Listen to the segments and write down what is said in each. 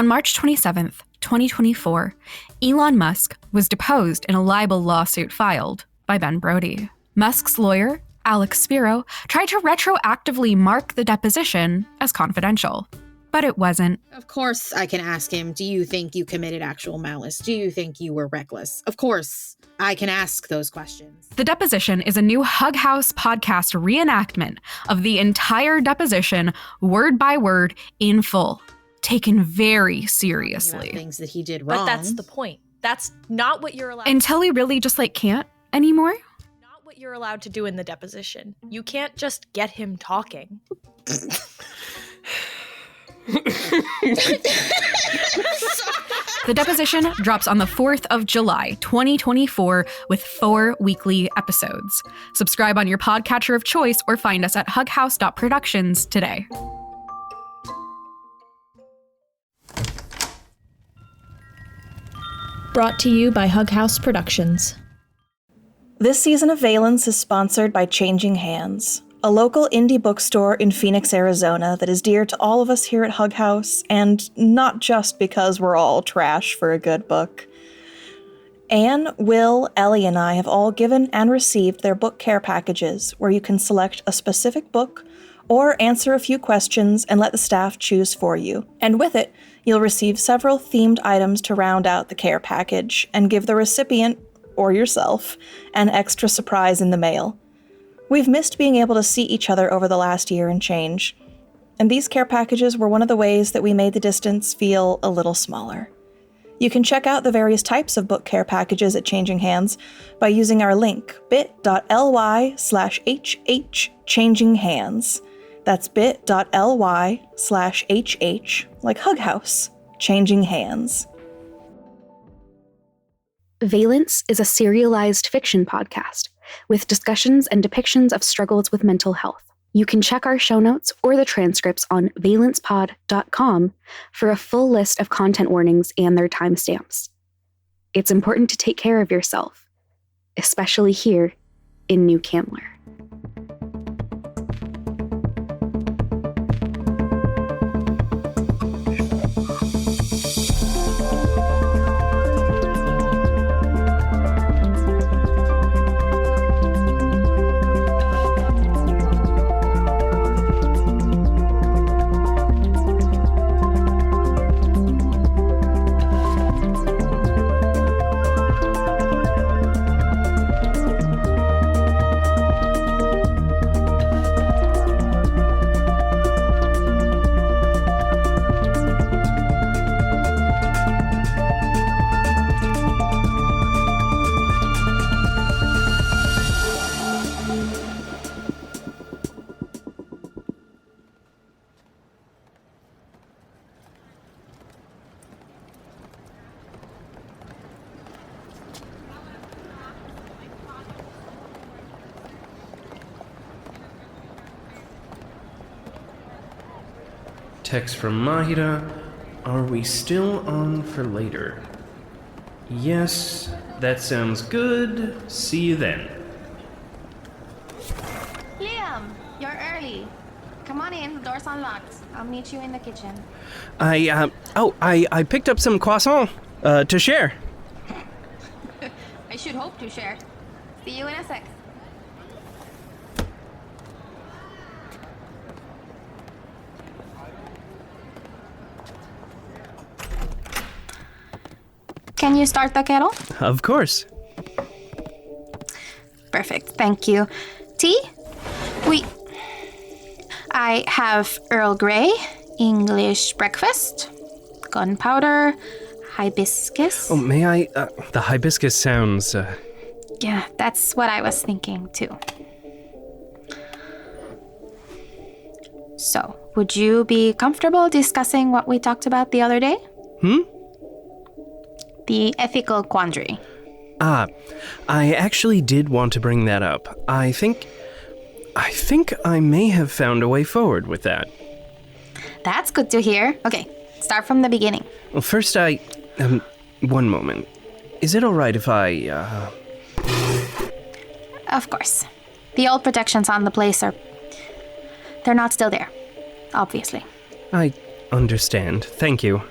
On March 27th, 2024, Elon Musk was deposed in a libel lawsuit filed by Ben Brody. Musk's lawyer, Alex Spiro, tried to retroactively mark the deposition as confidential, but it wasn't. Of course I can ask him, do you think you committed actual malice? Do you think you were reckless? Of course I can ask those questions. The deposition is a new Hug House podcast reenactment of the entire deposition, word by word, in full, taken very seriously. Things that he did wrong. But that's the point. That's not what you're allowed Until he really just can't anymore? Not what you're allowed to do in the deposition. You can't just get him talking. The deposition drops on the 4th of July, 2024, with 4 weekly episodes. Subscribe on your podcatcher of choice or find us at hughouse.productions today. Brought to you by Hug House Productions. This season of Valence is sponsored by Changing Hands, a local indie bookstore in Phoenix, Arizona that is dear to all of us here at Hug House, and not just because we're all trash for a good book. Anne, Wil, Ellie, and I have all given and received their book care packages where you can select a specific book or answer a few questions and let the staff choose for you. And with it, you'll receive several themed items to round out the care package and give the recipient, or yourself, an extra surprise in the mail. We've missed being able to see each other over the last year and change, and these care packages were one of the ways that we made the distance feel a little smaller. You can check out the various types of book care packages at Changing Hands by using our link, bit.ly/HH That's bit.ly/HH, like Hug House, Changing Hands. Valence is a serialized fiction podcast with discussions and depictions of struggles with mental health. You can check our show notes or the transcripts on valencepod.com for a full list of content warnings and their timestamps. It's important to take care of yourself, especially here in New Camler. Text from Mahira. Are we still on for later? Yes, that sounds good. See you then. Liam, you're early. Come on in, the door's unlocked. I'll meet you in the kitchen. I picked up some croissant, to share. I should hope to share. See you in a sec. Can you start the kettle? Of course. Perfect, thank you. Tea? I have Earl Grey, English breakfast, gunpowder, hibiscus. Oh, may I? The hibiscus sounds, Yeah, that's what I was thinking too. So, would you be comfortable discussing what we talked about the other day? The ethical quandary. I actually did want to bring that up. I think I may have found a way forward with that. That's good to hear. Okay, start from the beginning. Well, first one moment. Is it alright if I, Of course. The old protections on the place they're not still there. Obviously. I understand. Thank you.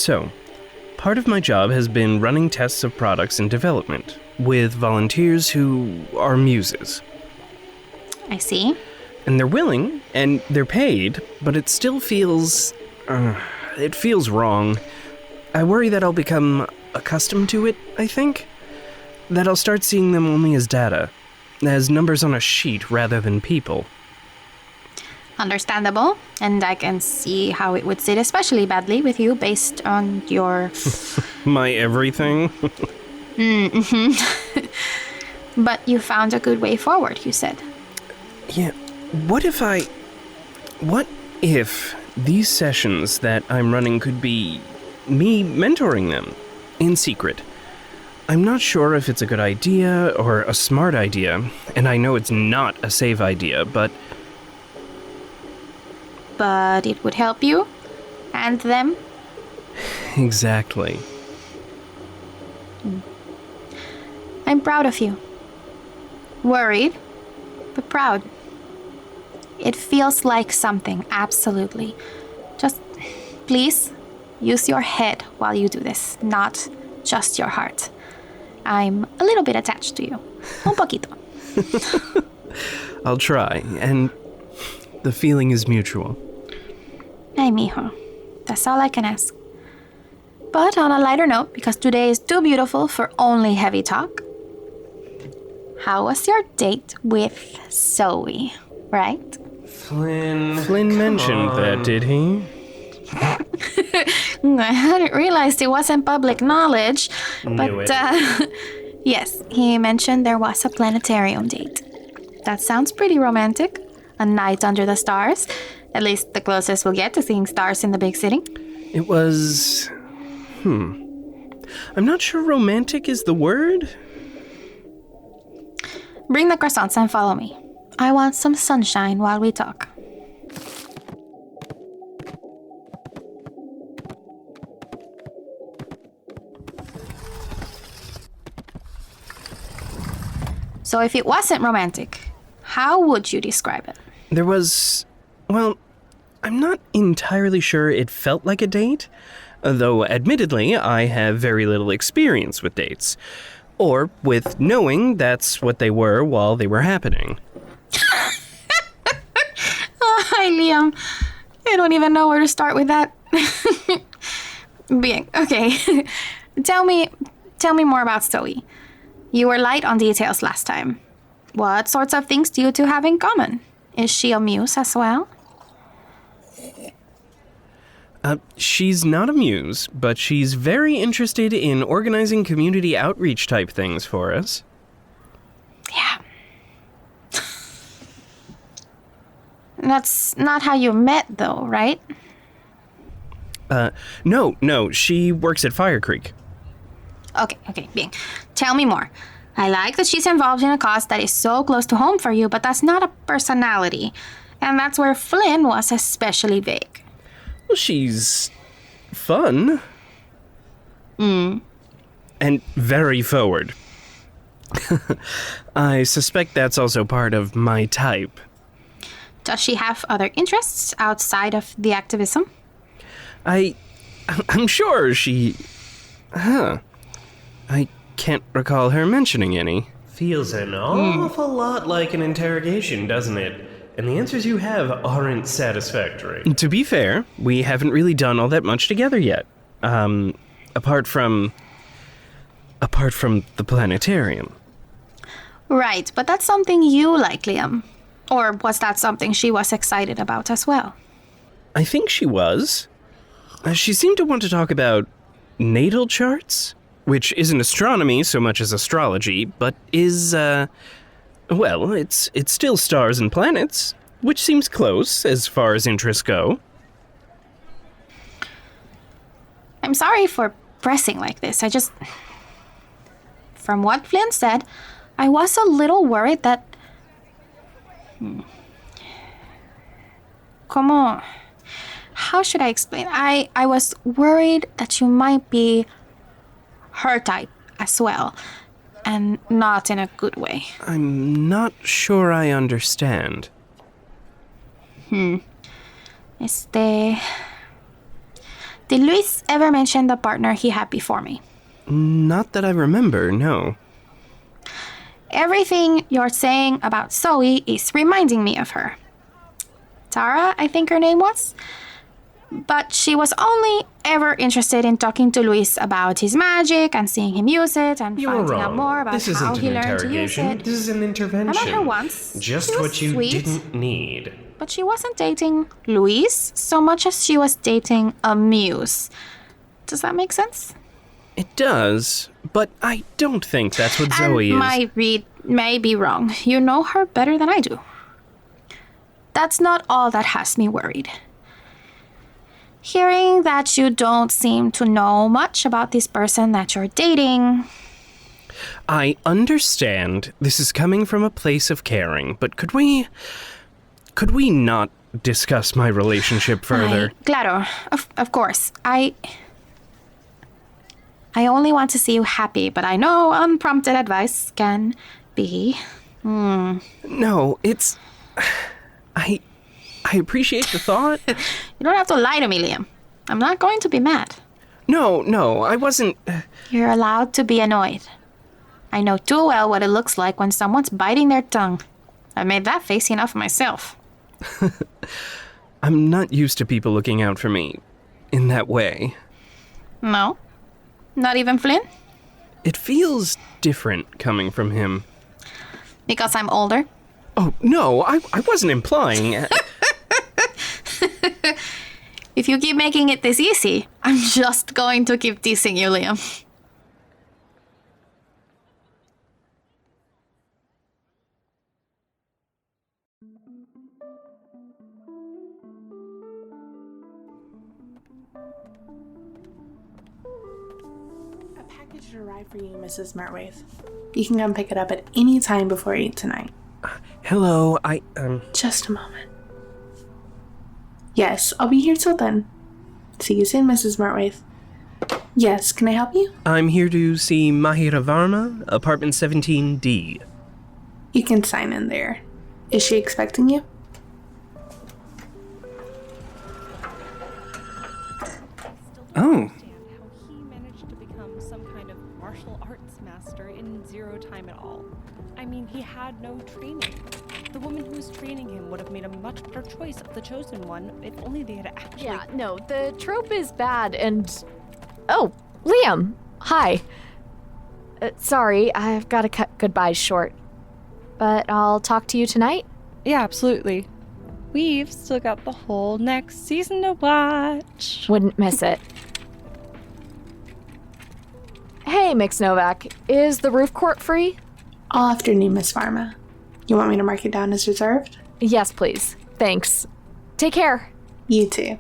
So, part of my job has been running tests of products in development with volunteers who are muses. I see. And they're willing, and they're paid, but it still feels... it feels wrong. I worry that I'll become accustomed to it, I think. That I'll start seeing them only as data, as numbers on a sheet rather than people. Understandable, and I can see how it would sit especially badly with you based on your... My everything? Mm-hmm. But you found a good way forward, you said. Yeah, what if these sessions that I'm running could be me mentoring them in secret? I'm not sure if it's a good idea or a smart idea, and I know it's not a safe idea, but... But it would help you? And them? Exactly. I'm proud of you. Worried, but proud. It feels like something, absolutely. Just, please, use your head while you do this, not just your heart. I'm a little bit attached to you. Un poquito. I'll try, and the feeling is mutual. Ay, mijo. That's all I can ask. But on a lighter note, because today is too beautiful for only heavy talk, how was your date with Zoe, right? Flynn mentioned that, did he? I hadn't realized it wasn't public knowledge, but yes, he mentioned there was a planetarium date. That sounds pretty romantic. A night under the stars. At least the closest we'll get to seeing stars in the big city. It was... I'm not sure romantic is the word. Bring the croissants and follow me. I want some sunshine while we talk. So if it wasn't romantic, how would you describe it? There was... Well, I'm not entirely sure it felt like a date, though admittedly I have very little experience with dates, or with knowing that's what they were while they were happening. Oh, hi, Liam. I don't even know where to start with that. Bien, okay. Tell me more about Zoe. You were light on details last time. What sorts of things do you two have in common? Is she a muse as well? She's not a muse, but she's very interested in organizing community outreach type things for us. Yeah. That's not how you met, though, right? No, she works at Fire Creek. Okay, bien. Tell me more. I like that she's involved in a cause that is so close to home for you, but that's not a personality. And that's where Flynn was especially vague. Well, she's fun. And very forward. I suspect that's also part of my type. Does she have other interests outside of the activism? I'm sure she... I can't recall her mentioning any. Feels an awful lot like an interrogation, doesn't it? And the answers you have aren't satisfactory. To be fair, we haven't really done all that much together yet. Apart from the planetarium. Right, but that's something you like, Liam. Or was that something she was excited about as well? I think she was. She seemed to want to talk about natal charts, which isn't astronomy so much as astrology, but is, well, it's still stars and planets, which seems close as far as interests go. I'm sorry for pressing like this. From what Flynn said, I was a little worried that... How should I explain? I was worried that you might be her type as well, and not in a good way. I'm not sure I understand. Did Luis ever mention the partner he had before me? Not that I remember, no. Everything you're saying about Zoe is reminding me of her. Tara, I think her name was. But she was only ever interested in talking to Luis about his magic and seeing him use it and finding out more about how he learned to use it. This is an intervention. I met her once. Just She was what you sweet, didn't need. but she wasn't dating Luis so much as she was dating a muse. Does that make sense? It does, but I don't think that's what Zoe And is. my read may be wrong. You know her better than I do. That's not all that has me worried. Hearing that you don't seem to know much about this person that you're dating. I understand this is coming from a place of caring, but could we not discuss my relationship further? Claro, of course. I only want to see you happy, but I know unprompted advice can be... No, it's... I appreciate the thought. You don't have to lie to me, Liam. I'm not going to be mad. No, I wasn't... You're allowed to be annoyed. I know too well what it looks like when someone's biting their tongue. I've made that face enough myself. I'm not used to people looking out for me in that way. No? Not even Flynn? It feels different coming from him. Because I'm older? Oh, no, I wasn't implying... If you keep making it this easy, I'm just going to keep teasing you, Liam. A package should arrive for you, Mrs. Mertwaith. You can come pick it up at any time before 8 tonight. Hello, Just a moment. Yes, I'll be here till then. See you soon, Mrs. Mertwaith. Yes, can I help you? I'm here to see Mahira Varma, apartment 17D. You can sign in there. Is she expecting you? Oh. How he managed to become some kind of martial arts master in zero time at all. I mean, he had no training. The woman who was training him would have made a much better choice of the chosen one if only they had actually... Yeah, no, the trope is bad and... Oh, Liam! Hi. Sorry, I've got to cut goodbyes short. But I'll talk to you tonight? Yeah, absolutely. We've still got the whole next season to watch. Wouldn't miss it. Hey, Mix Novak. Is the roof court free? All afternoon, Miss Varma. You want me to mark it down as reserved? Yes, please. Thanks. Take care. You too.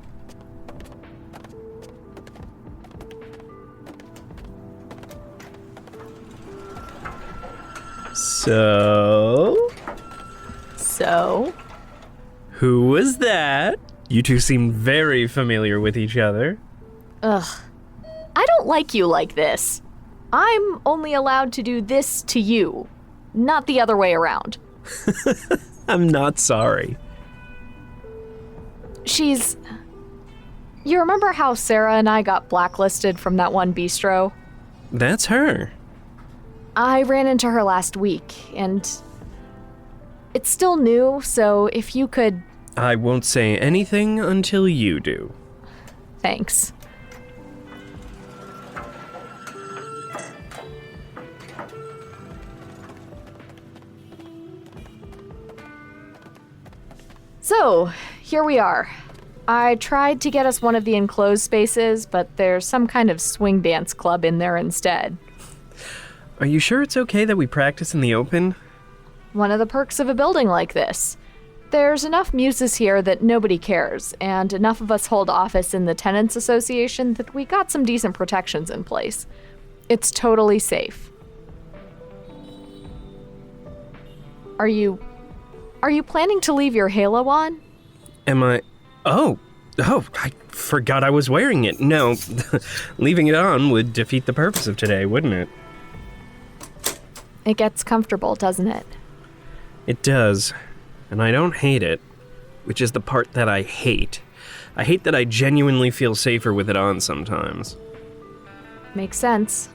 So? Who was that? You two seem very familiar with each other. Ugh. I don't like you like this. I'm only allowed to do this to you, not the other way around. I'm not sorry. You remember how Sarah and I got blacklisted from that one bistro? That's her. I ran into her last week, and it's still new, so if you could... I won't say anything until you do. Thanks. So, here we are. I tried to get us one of the enclosed spaces, but there's some kind of swing dance club in there instead. Are you sure it's okay that we practice in the open? One of the perks of a building like this. There's enough muses here that nobody cares, and enough of us hold office in the Tenants Association that we got some decent protections in place. It's totally safe. Are you planning to leave your halo on? Am I... Oh, I forgot I was wearing it. No, leaving it on would defeat the purpose of today, wouldn't it? It gets comfortable, doesn't it? It does, and I don't hate it, which is the part that I hate. I hate that I genuinely feel safer with it on sometimes. Makes sense.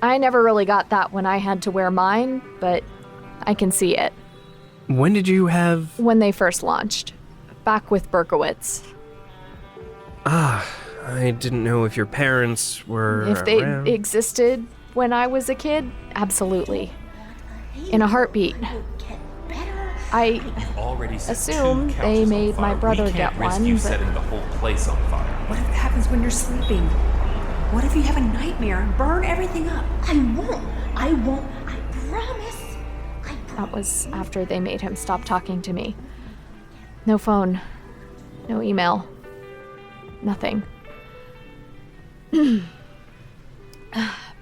I never really got that when I had to wear mine, but I can see it. When did you have... When they first launched. Back with Berkowitz. I didn't know if your parents were If they around. existed when I was a kid, absolutely. In a heartbeat. I assume they made my brother get one, you but setting the whole place on fire. What if it happens when you're sleeping? What if you have a nightmare and burn everything up? I won't. I promise. that was after they made him stop talking to me. No phone. No email. Nothing.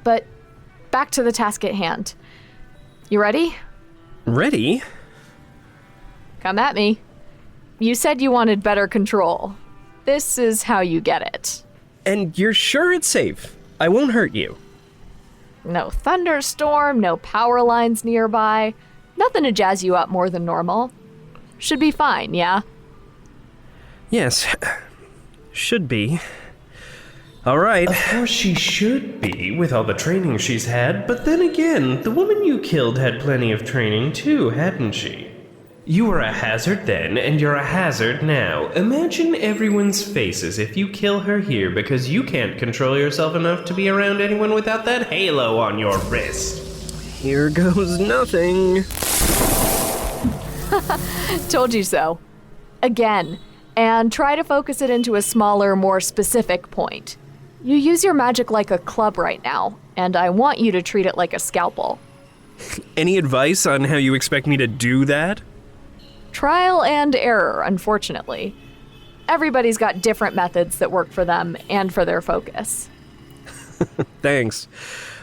But back to the task at hand. You ready? Ready? Come at me. You said you wanted better control. This is how you get it. And you're sure it's safe? I won't hurt you. No thunderstorm, no power lines nearby. Nothing to jazz you up more than normal. Should be fine, yeah? Yes. Should be. All right. Of course she should be, with all the training she's had, but then again, the woman you killed had plenty of training too, hadn't she? You were a hazard then, and you're a hazard now. Imagine everyone's faces if you kill her here because you can't control yourself enough to be around anyone without that halo on your wrist. Here goes nothing. Told you so. Again. And try to focus it into a smaller, more specific point. You use your magic like a club right now, and I want you to treat it like a scalpel. Any advice on how you expect me to do that? Trial and error, unfortunately. Everybody's got different methods that work for them and for their focus. Thanks.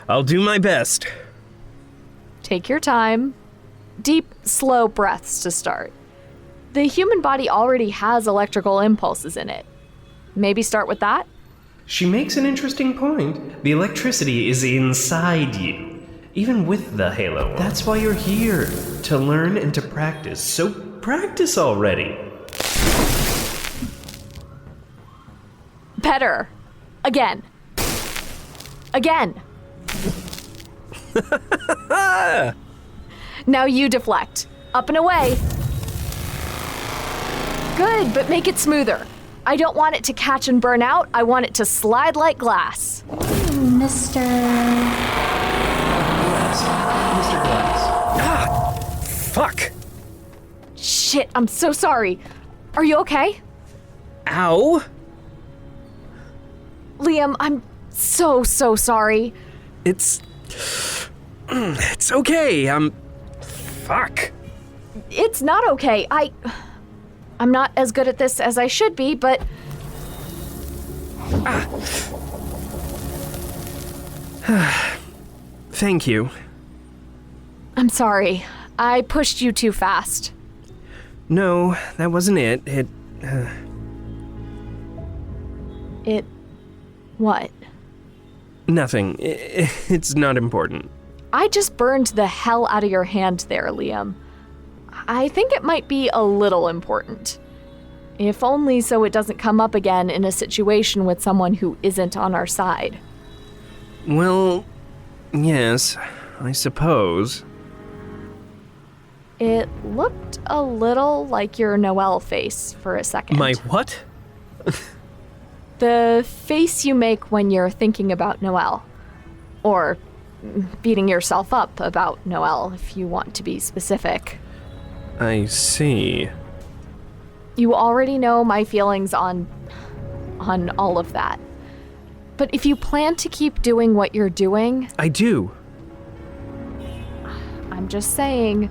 I'll do my best. Take your time. Deep, slow breaths to start. The human body already has electrical impulses in it. Maybe start with that? She makes an interesting point. The electricity is inside you, even with the halo on. That's why you're here, to learn and to practice. So practice already. Better. Again. Again. Now you deflect. Up and away. Good, but make it smoother. I don't want it to catch and burn out. I want it to slide like glass. Mr. Glass. Fuck. Shit, I'm so sorry. Are you okay? Ow. Liam, I'm so sorry. It's okay. Fuck. It's not okay. I'm not as good at this as I should be, but... Thank you. I'm sorry. I pushed you too fast. No, that wasn't it. It... what? Nothing. It's not important. I just burned the hell out of your hand there, Liam. I think it might be a little important. If only so it doesn't come up again in a situation with someone who isn't on our side. Well, yes, I suppose. It looked a little like your Noel face for a second. My what? The face you make when you're thinking about Noel. Or beating yourself up about Noel, if you want to be specific. I see. You already know my feelings on all of that. But if you plan to keep doing what you're doing... I do. I'm just saying,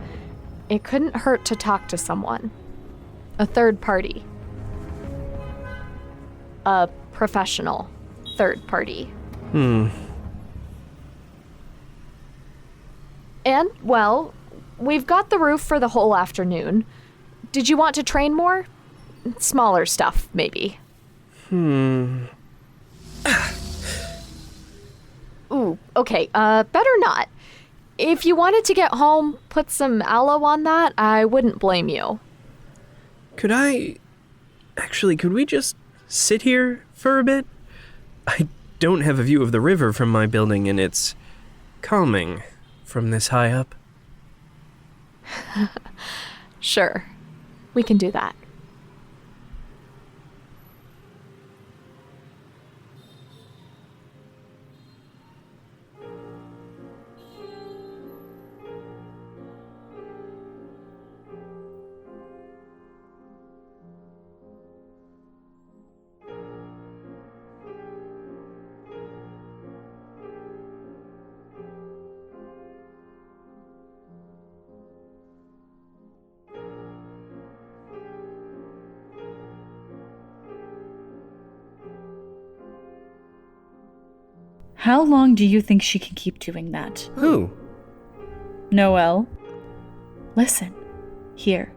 it couldn't hurt to talk to someone. A third party. A professional third party. And, well, we've got the roof for the whole afternoon. Did you want to train more? Smaller stuff, maybe. Ooh, okay, better not. If you wanted to get home, put some aloe on that, I wouldn't blame you. Could I Actually, could we just sit here for a bit? I don't have a view of the river from my building, and it's calming from this high up. Sure. We can do that. How long do you think she can keep doing that? Who? Noel. Listen. Here.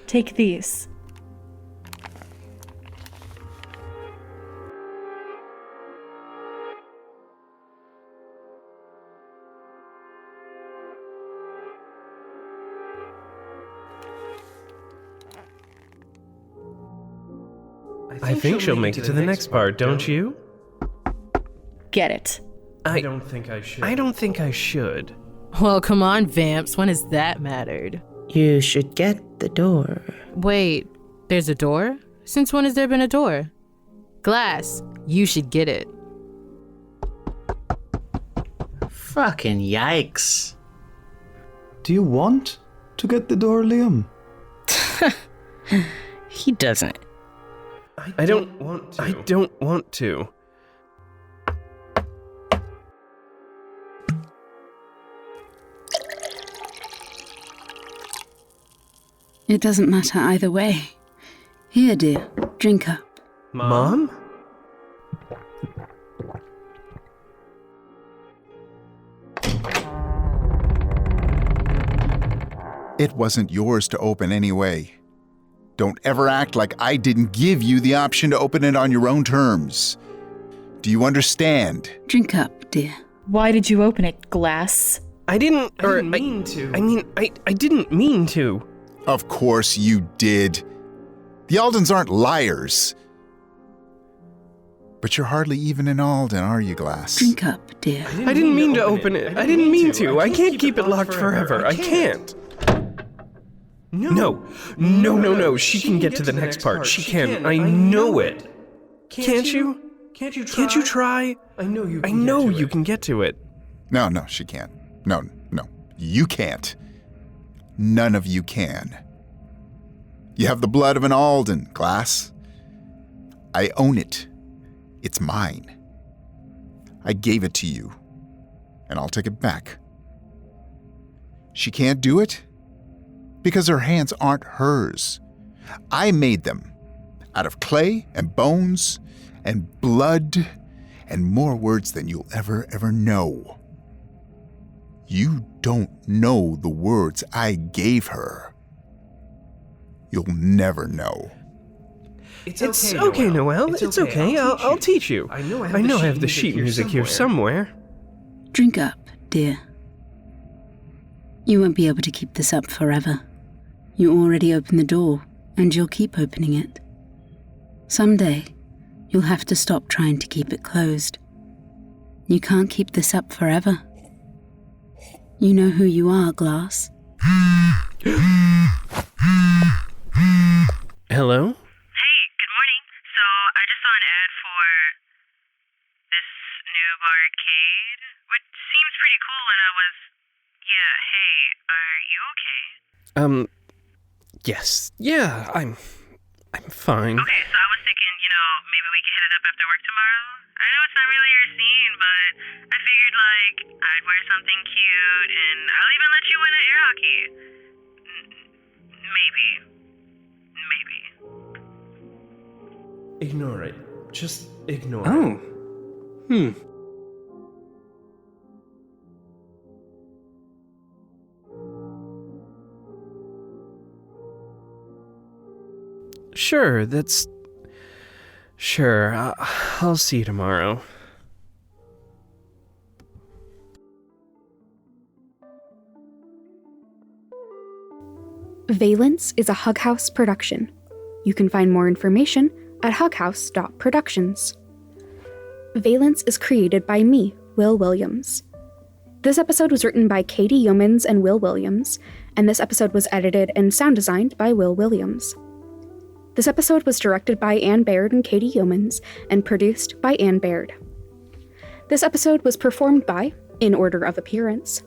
Take these. I think she'll make it to the next part, don't you? Get it. I don't think I should. I don't think I should. Well, come on, Vamps. When has that mattered? You should get the door. Wait, there's a door? Since when has there been a door? Glass, you should get it. Fucking yikes. Do you want to get the door, Liam? He doesn't. I don't want to. I don't want to. It doesn't matter either way. Here, dear, drink up. Mom? It wasn't yours to open anyway. Don't ever act like I didn't give you the option to open it on your own terms. Do you understand? Drink up, dear. Why did you open it, Glass? I didn't mean to. I didn't mean to. Of course you did. The Aldens aren't liars. But you're hardly even an Alden, are you, Glass? Drink up, dear. I didn't mean to open it. I didn't mean to. I can't keep it locked forever. I can't. No. She can get to the next part. She can. I know it. Can't you? Can't you try? I know you can get to it. No, she can't. No. You can't. None of you can. You have the blood of an Alden, Glass. I own it. It's mine. I gave it to you, and I'll take it back. She can't do it because her hands aren't hers. I made them out of clay and bones and blood and more words than you'll ever know. You don't know the words I gave her. You'll never know. It's okay, Noel. It's okay. I'll teach you. I know I have the sheet music here somewhere. Drink up, dear. You won't be able to keep this up forever. You already opened the door, and you'll keep opening it. Someday, you'll have to stop trying to keep it closed. You can't keep this up forever. You know who you are, Glass. Hello? Hey, good morning. So, I just saw an ad for this new barcade, which seems pretty cool, and I was... Yeah, hey, are you okay? Yes. Yeah, I'm fine. Okay, so I was thinking, maybe we could hit it up after work tomorrow? I know it's not really your scene, but I figured, I'd wear something cute, and I'll even let you win at air hockey. Maybe. Ignore it. Just ignore it. Sure, Sure, I'll see you tomorrow. Valence is a Hug House production. You can find more information at hughouse.productions. Valence is created by me, Wil Williams. This episode was written by Katie Youmans and Wil Williams, and this episode was edited and sound designed by Wil Williams. This episode was directed by Anne Baird and Katie Youmans, and produced by Anne Baird. This episode was performed by, in order of appearance,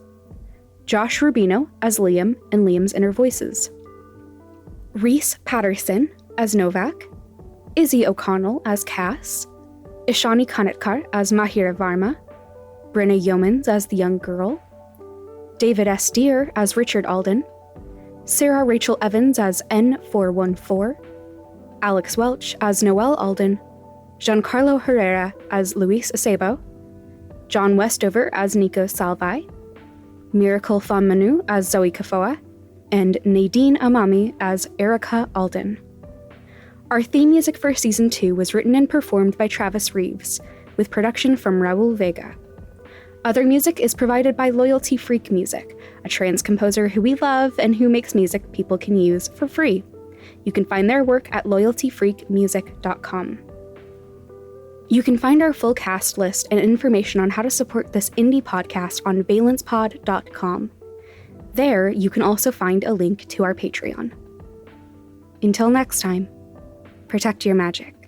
Josh Rubino as Liam and Liam's inner voices, Reese Patterson as Novak, Izzy O'Connell as Cass, Ishani Kanetkar as Mahira Varma, Brynna Youmans as the young girl, David S. Deere as Richard Alden, Sarah Rachel Evins as N414, Alex Welch as Noel Alden, Giancarlo Herrera as Luis Acebo, John Westover as Nico Salvai, Miracle Famanu as Zoe Kafoa, and Nadine Amami as Erica Alden. Our theme music for Season 2 was written and performed by Travis Reeves, with production from Raul Vega. Other music is provided by Loyalty Freak Music, a trans composer who we love and who makes music people can use for free. You can find their work at loyaltyfreakmusic.com. You can find our full cast list and information on how to support this indie podcast on valencepod.com. There, you can also find a link to our Patreon. Until next time, protect your magic.